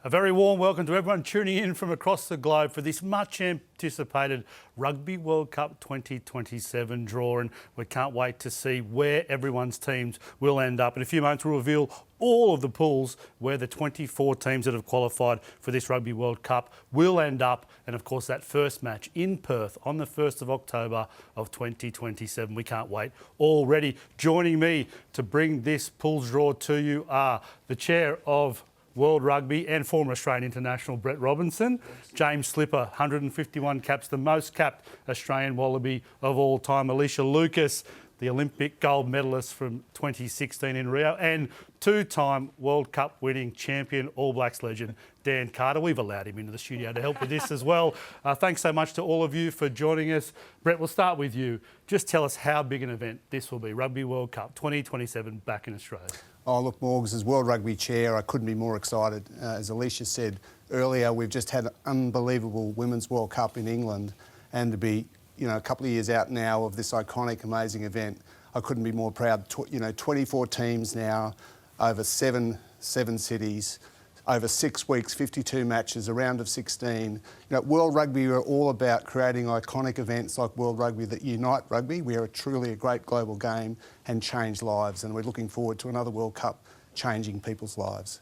A very warm welcome to everyone tuning in from across the globe for this much anticipated Rugby World Cup 2027 draw, and we can't wait to see where everyone's teams will end up. In a few moments we'll reveal all of the pools where the 24 teams that have qualified for this Rugby World Cup will end up, and of course that first match in Perth on the 1st of October of 2027. We can't wait. Already joining me to bring this pools draw to you are the Chair of World Rugby and former Australian international Brett Robinson, James Slipper, 151 caps, the most capped Australian Wallaby of all time, Alicia Lucas, the Olympic gold medalist from 2016 in Rio, and two-time World Cup winning champion All Blacks legend Dan Carter. We've allowed him into the studio to help with this as well. Thanks so much to all of you for joining us. Brett, we'll start with you. Just tell us how big an event this will be, Rugby World Cup 2027 back in Australia. Oh, look, Morgs, as World Rugby Chair, I couldn't be more excited. As Alicia said earlier, we've just had an unbelievable Women's World Cup in England, and to be, a couple of years out now of this iconic, amazing event, I couldn't be more proud. 24 teams now, over seven cities, over 6 weeks, 52 matches, a round of 16. World Rugby are all about creating iconic events like World Rugby that unite rugby. We are truly a great global game and change lives, and we're looking forward to another World Cup changing people's lives.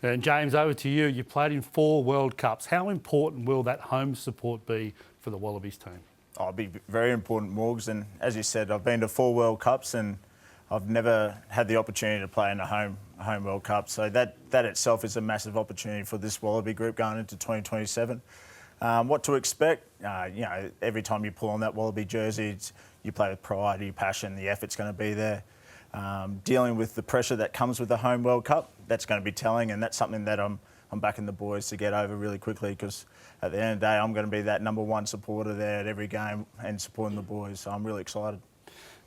And James, over to you. You played in 4 World Cups. How important will that home support be for the Wallabies team? Oh, it'll be very important, Morgs, and as you said, I've been to 4 World Cups and I've never had the opportunity to play in a home World Cup, so that itself is a massive opportunity for this Wallaby group going into 2027. What to expect? Every time you pull on that Wallaby jersey, you play with pride, your passion, the effort's going to be there. Dealing with the pressure that comes with the home World Cup, that's going to be telling, and that's something that I'm backing the boys to get over really quickly, because at the end of the day, I'm going to be that #1 supporter there at every game and supporting the boys, so I'm really excited.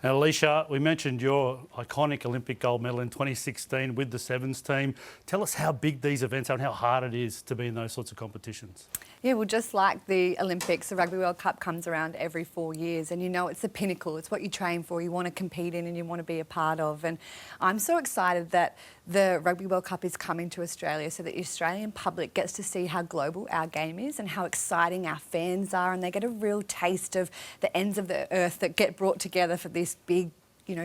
Now, Alicia, we mentioned your iconic Olympic gold medal in 2016 with the Sevens team. Tell us how big these events are and how hard it is to be in those sorts of competitions. Yeah, well, just like the Olympics, the Rugby World Cup comes around every 4 years, and it's the pinnacle. It's what you train for, you want to compete in and you want to be a part of. And I'm so excited that the Rugby World Cup is coming to Australia so that the Australian public gets to see how global our game is and how exciting our fans are, and they get a real taste of the ends of the earth that get brought together for this big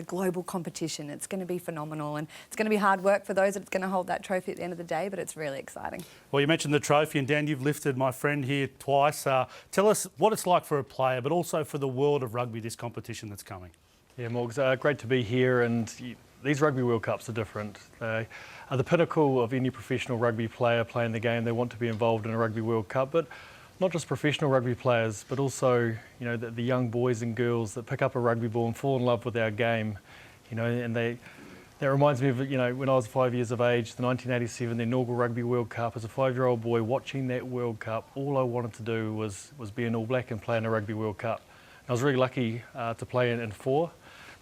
global competition. It's going to be phenomenal, and it's going to be hard work for those that's going to hold that trophy at the end of the day, but it's really exciting. Well, you mentioned the trophy, and Dan, you've lifted my friend here twice. Tell us what it's like for a player, but also for the world of rugby, this competition that's coming. Yeah, Morgs, great to be here, and these Rugby World Cups are different. They are the pinnacle of any professional rugby player playing the game. They want to be involved in a Rugby World Cup, but not just professional rugby players, but also the young boys and girls that pick up a rugby ball and fall in love with our game. And that reminds me of when I was 5 years of age, the 1987, the inaugural Rugby World Cup. As a 5-year-old boy watching that World Cup, all I wanted to do was be an All Black and play in a Rugby World Cup. And I was really lucky to play in 4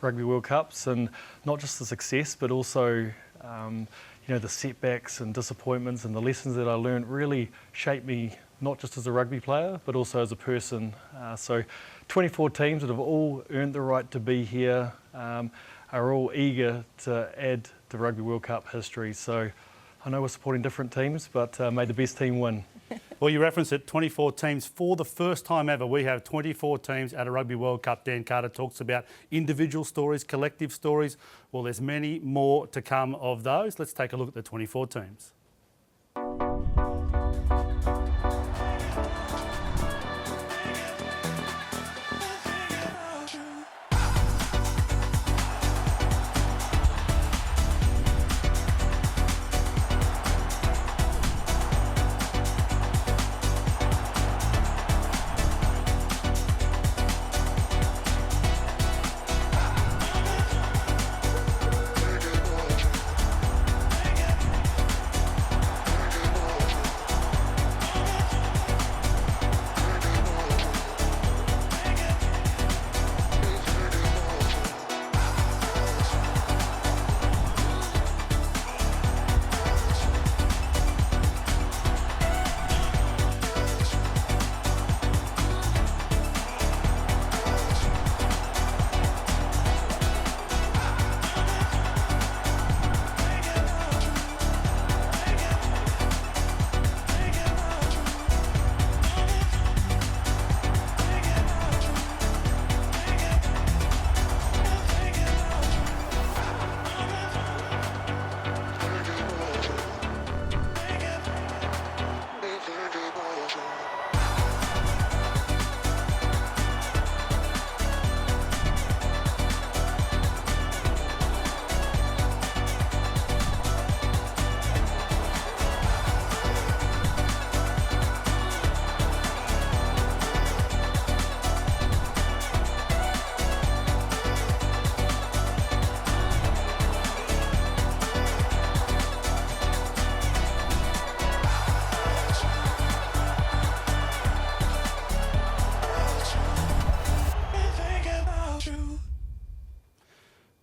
Rugby World Cups, and not just the success, but also the setbacks and disappointments and the lessons that I learned really shaped me, not just as a rugby player, but also as a person. So 24 teams that have all earned the right to be here are all eager to add to Rugby World Cup history. So I know we're supporting different teams, but may the best team win. Well, you referenced it, 24 teams. For the first time ever, we have 24 teams at a Rugby World Cup. Dan Carter talks about individual stories, collective stories. Well, there's many more to come of those. Let's take a look at the 24 teams.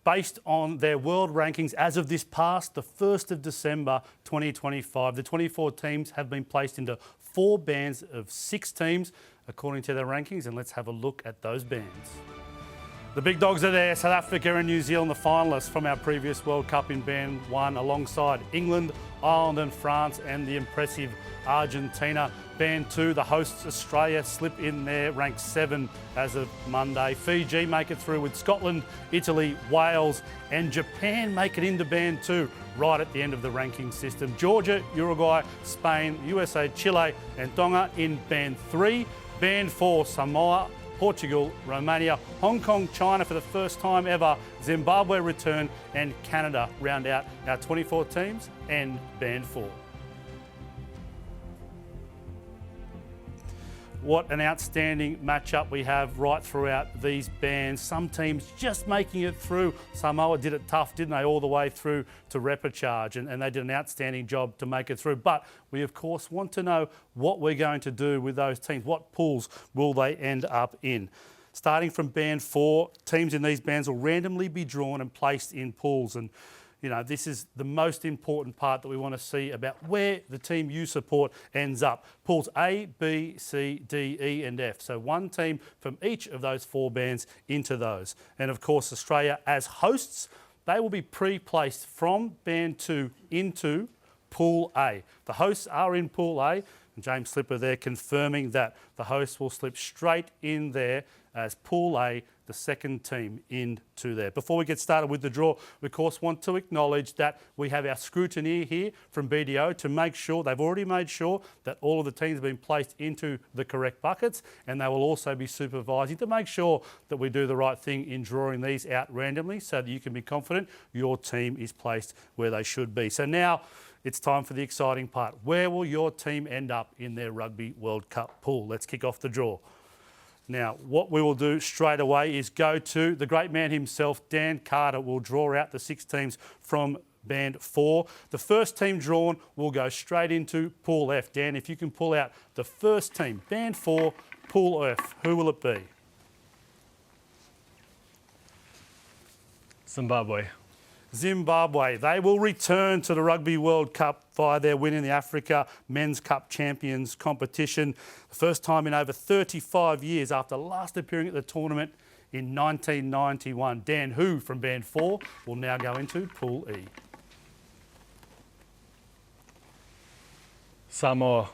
based on their world rankings as of this past, the 1st of December 2025. The 24 teams have been placed into 4 bands of 6 teams according to their rankings, and let's have a look at those bands. The big dogs are there, South Africa and New Zealand, the finalists from our previous World Cup in Band 1, alongside England, Ireland and France, and the impressive Argentina. Band 2, the hosts Australia slip in there, ranked 7 as of Monday. Fiji make it through with Scotland, Italy, Wales and Japan make it into Band 2 right at the end of the ranking system. Georgia, Uruguay, Spain, USA, Chile and Tonga in Band 3. Band 4, Samoa, Portugal, Romania, Hong Kong, China for the first time ever, Zimbabwe return and Canada round out our 24 teams and Band 4. What an outstanding matchup we have right throughout these bands. Some teams just making it through. Samoa did it tough, didn't they, all the way through to repechage, and they did an outstanding job to make it through. But we, of course, want to know what we're going to do with those teams. What pools will they end up in? Starting from Band 4, teams in these bands will randomly be drawn and placed in pools. And you know, this is the most important part that we want to see about where the team you support ends up. Pools A, B, C, D, E and F. So one team from each of those 4 bands into those. And of course, Australia as hosts, they will be pre-placed from Band 2 into Pool A. The hosts are in Pool A. And James Slipper there confirming that the hosts will slip straight in there as Pool A, the second team into there. Before we get started with the draw, we of course want to acknowledge that we have our scrutineer here from BDO to make sure, they've already made sure that all of the teams have been placed into the correct buckets, and they will also be supervising to make sure that we do the right thing in drawing these out randomly so that you can be confident your team is placed where they should be. So now it's time for the exciting part. Where will your team end up in their Rugby World Cup pool? Let's kick off the draw. Now, what we will do straight away is go to the great man himself, Dan Carter, will draw out the 6 teams from Band 4. The first team drawn will go straight into Pool F. Dan, if you can pull out the first team, Band 4, Pool F, who will it be? Zimbabwe. Zimbabwe. They will return to the Rugby World Cup via their win in the Africa Men's Cup Champions competition. The first time in over 35 years after last appearing at the tournament in 1991. Dan Hu from Band 4 will now go into Pool E. Samoa.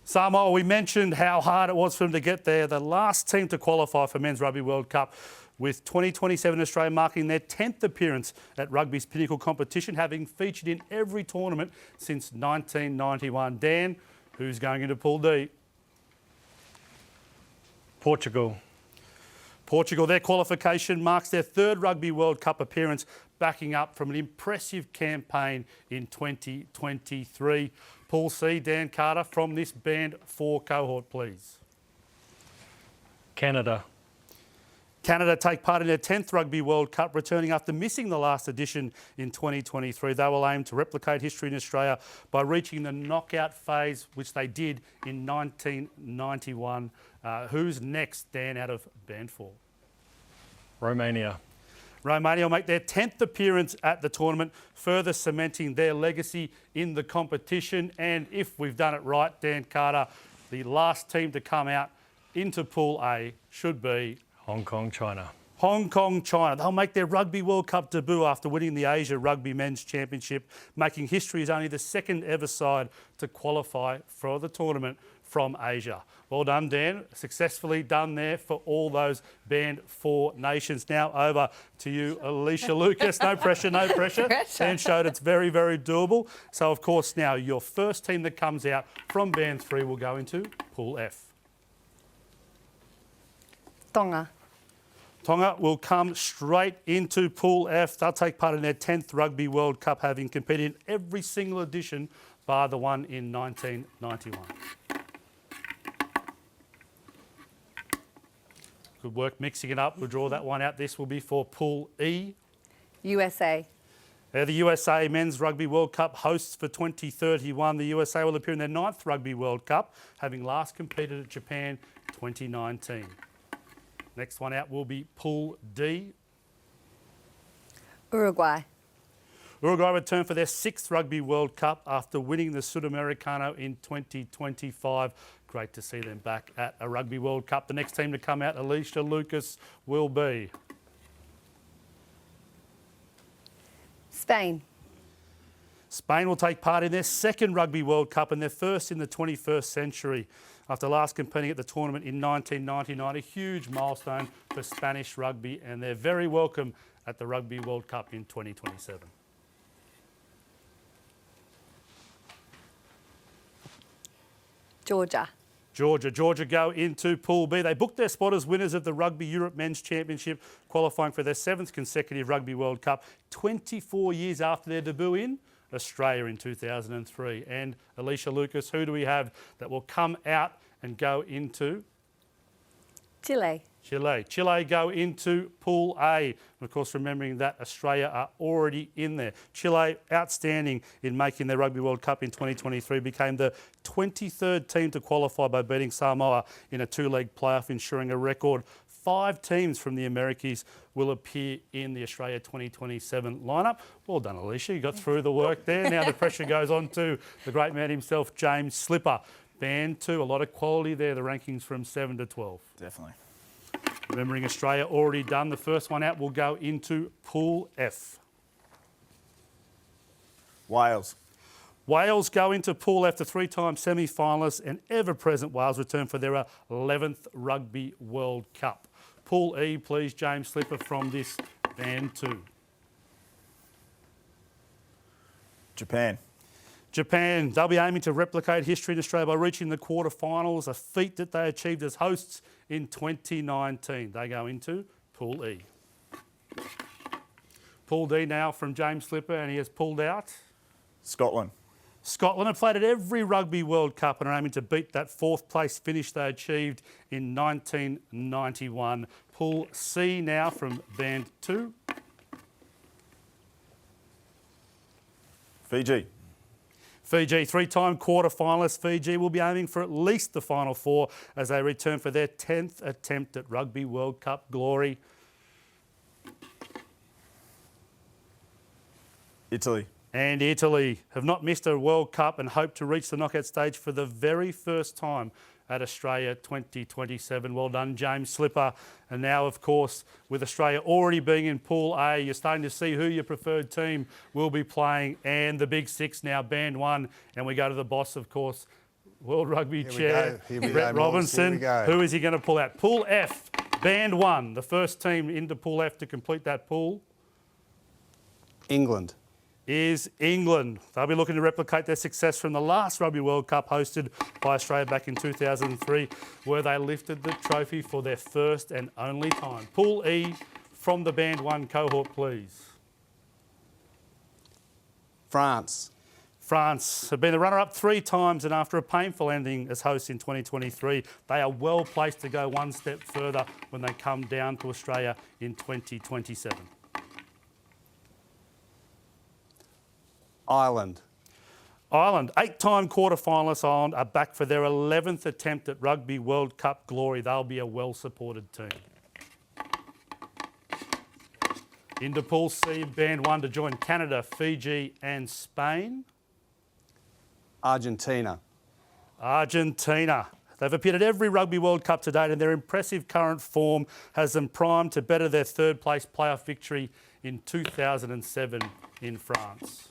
Samoa, we mentioned how hard it was for them to get there. The last team to qualify for Men's Rugby World Cup, with 2027 Australia marking their 10th appearance at rugby's pinnacle competition, having featured in every tournament since 1991. Dan, who's going into Pool D? Portugal. Portugal, their qualification marks their 3rd Rugby World Cup appearance, backing up from an impressive campaign in 2023. Pool C, Dan Carter, from this Band 4 cohort, please. Canada. Canada take part in their 10th Rugby World Cup, returning after missing the last edition in 2023. They will aim to replicate history in Australia by reaching the knockout phase, which they did in 1991. Who's next, Dan, out of Band 4? Romania. Romania will make their 10th appearance at the tournament, further cementing their legacy in the competition. And if we've done it right, Dan Carter, the last team to come out into Pool A should be Hong Kong, China. Hong Kong, China. They'll make their Rugby World Cup debut after winning the Asia Rugby Men's Championship, making history as only the 2nd ever side to qualify for the tournament from Asia. Well done, Dan. Successfully done there for all those Band 4 nations. Now over to you, Alicia Lucas. No pressure, no pressure. Dan showed it's very, very doable. So, of course, now your first team that comes out from Band 3 will go into Pool F. Tonga. Tonga will come straight into Pool F. They'll take part in their 10th Rugby World Cup, having competed in every single edition bar the one in 1991. Good work mixing it up. We'll draw that one out. This will be for Pool E. USA. The USA Men's Rugby World Cup hosts for 2031. The USA will appear in their 9th Rugby World Cup, having last competed at Japan 2019. Next one out will be Pool D. Uruguay. Uruguay return for their 6th Rugby World Cup after winning the Sudamericano in 2025. Great to see them back at a Rugby World Cup. The next team to come out, Alicia Lucas, will be Spain. Spain will take part in their 2nd Rugby World Cup and their first in the 21st century. After last competing at the tournament in 1999, a huge milestone for Spanish rugby, and they're very welcome at the Rugby World Cup in 2027. Georgia go into Pool B. They booked their spot as winners of the Rugby Europe Men's Championship, qualifying for their 7th consecutive Rugby World Cup, 24 years after their debut in Australia in 2003. And Alicia Lucas, who do we have that will come out and go into? Chile. Chile go into Pool A. And of course, remembering that Australia are already in there. Chile, outstanding in making their Rugby World Cup in 2023, became the 23rd team to qualify by beating Samoa in a 2-leg playoff, ensuring a record 5 teams from the Americas will appear in the Australia 2027 lineup. Well done, Alicia. You got through the work there. Now the pressure goes on to the great man himself, James Slipper. Band 2, a lot of quality there. The rankings from 7 to 12. Definitely. Remembering Australia already done. The first one out will go into Pool F. Wales. Wales go into Pool F, the 3-time semi-finalists and ever-present Wales return for their 11th Rugby World Cup. Pool E, please, James Slipper, from this Band 2. Japan, they'll be aiming to replicate history in Australia by reaching the quarterfinals, a feat that they achieved as hosts in 2019. They go into Pool E. Pool D now from James Slipper, and he has pulled out Scotland. Scotland have played at every Rugby World Cup and are aiming to beat that 4th place finish they achieved in 1991. Pool C now from Band 2. Fiji, 3-time quarter-finalists. Fiji will be aiming for at least the Final 4 as they return for their 10th attempt at Rugby World Cup glory. Italy. And Italy have not missed a World Cup and hope to reach the knockout stage for the very first time at Australia 2027. Well done, James Slipper. And now, of course, with Australia already being in Pool A, you're starting to see who your preferred team will be playing, and the Big 6 now, Band 1. And we go to the boss, of course, World Rugby Chair, Brett Robinson. Who is he going to pull out? Pool F, Band 1, the first team into Pool F to complete that pool. England. Is England. They'll be looking to replicate their success from the last Rugby World Cup hosted by Australia back in 2003, where they lifted the trophy for their first and only time. Pool E from the Band 1 cohort, please. France have been the runner-up 3 times, and after a painful ending as hosts in 2023, they are well placed to go one step further when they come down to Australia in 2027. Ireland, 8-time quarter-finalists. Ireland are back for their 11th attempt at Rugby World Cup glory. They'll be a well-supported team. Into Pool C, Band 1 to join Canada, Fiji and Spain. Argentina. They've appeared at every Rugby World Cup to date, and their impressive current form has them primed to better their 3rd-place playoff victory in 2007 in France.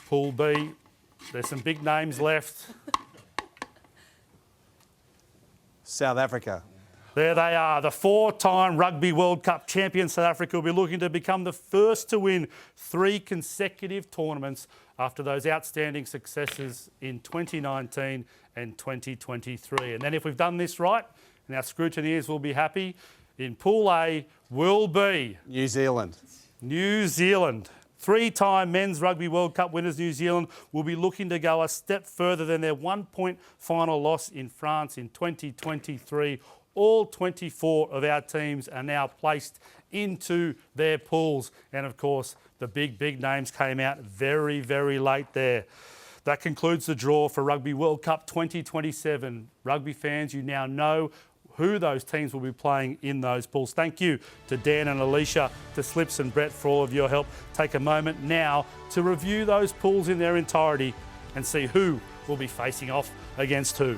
Pool B, there's some big names left. South Africa. There they are, the 4-time Rugby World Cup champion. South Africa will be looking to become the first to win 3 consecutive tournaments after those outstanding successes in 2019 and 2023. And then if we've done this right, and our scrutineers will be happy, in Pool A will be New Zealand. 3-time Men's Rugby World Cup winners, New Zealand will be looking to go a step further than their 1-point final loss in France in 2023. All 24 of our teams are now placed into their pools. And of course, the big names came out very, very late there. That concludes the draw for Rugby World Cup 2027. Rugby fans, you now know who those teams will be playing in those pools. Thank you to Dan and Alicia, to Slips and Brett for all of your help. Take a moment now to review those pools in their entirety and see who will be facing off against who.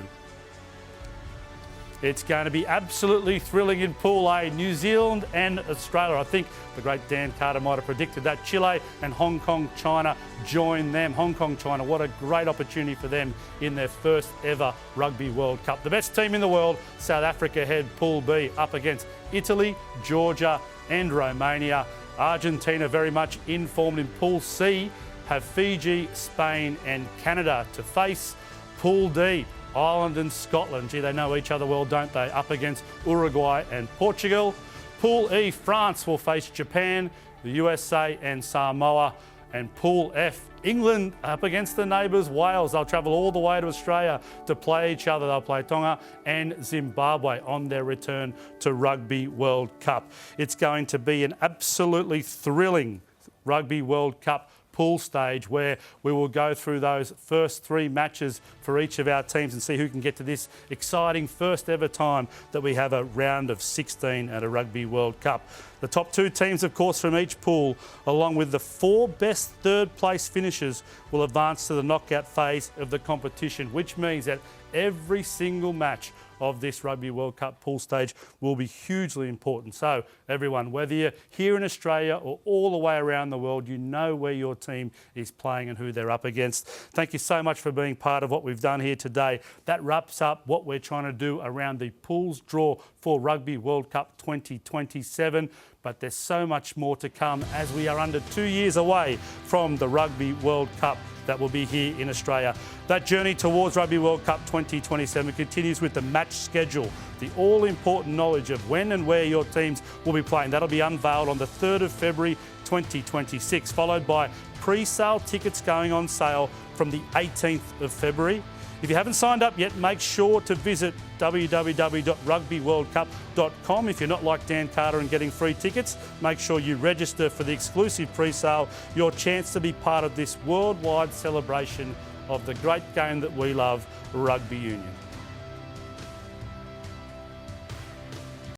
It's going to be absolutely thrilling in Pool A, New Zealand and Australia. I think the great Dan Carter might have predicted that. Chile and Hong Kong, China join them. Hong Kong, China, what a great opportunity for them in their first ever Rugby World Cup. The best team in the world, South Africa head Pool B, up against Italy, Georgia and Romania. Argentina very much informed in Pool C, have Fiji, Spain and Canada to face. Pool D, Ireland and Scotland. Gee, they know each other well, don't they? Up against Uruguay and Portugal. Pool E, France will face Japan, the USA and Samoa. And Pool F, England up against the neighbours, Wales. They'll travel all the way to Australia to play each other. They'll play Tonga and Zimbabwe on their return to Rugby World Cup. It's going to be an absolutely thrilling Rugby World Cup pool stage where we will go through those first 3 matches for each of our teams and see who can get to this exciting first ever time that we have a round of 16 at a Rugby World Cup. The top 2 teams, of course, from each pool, along with the 4 best third place finishers, will advance to the knockout phase of the competition, which means that every single match of this Rugby World Cup pool stage will be hugely important. So everyone, whether you're here in Australia or all the way around the world, you know where your team is playing and who they're up against. Thank you so much for being part of what we've done here today. That wraps up what we're trying to do around the pools draw for Rugby World Cup 2027. But there's so much more to come as we are under 2 years away from the Rugby World Cup that will be here in Australia. That journey towards Rugby World Cup 2027 continues with the match schedule, the all-important knowledge of when and where your teams will be playing. That'll be unveiled on the 3rd of February 2026, followed by pre-sale tickets going on sale from the 18th of February. If you haven't signed up yet, make sure to visit www.rugbyworldcup.com. If you're not like Dan Carter and getting free tickets, make sure you register for the exclusive pre-sale, your chance to be part of this worldwide celebration of the great game that we love, rugby union.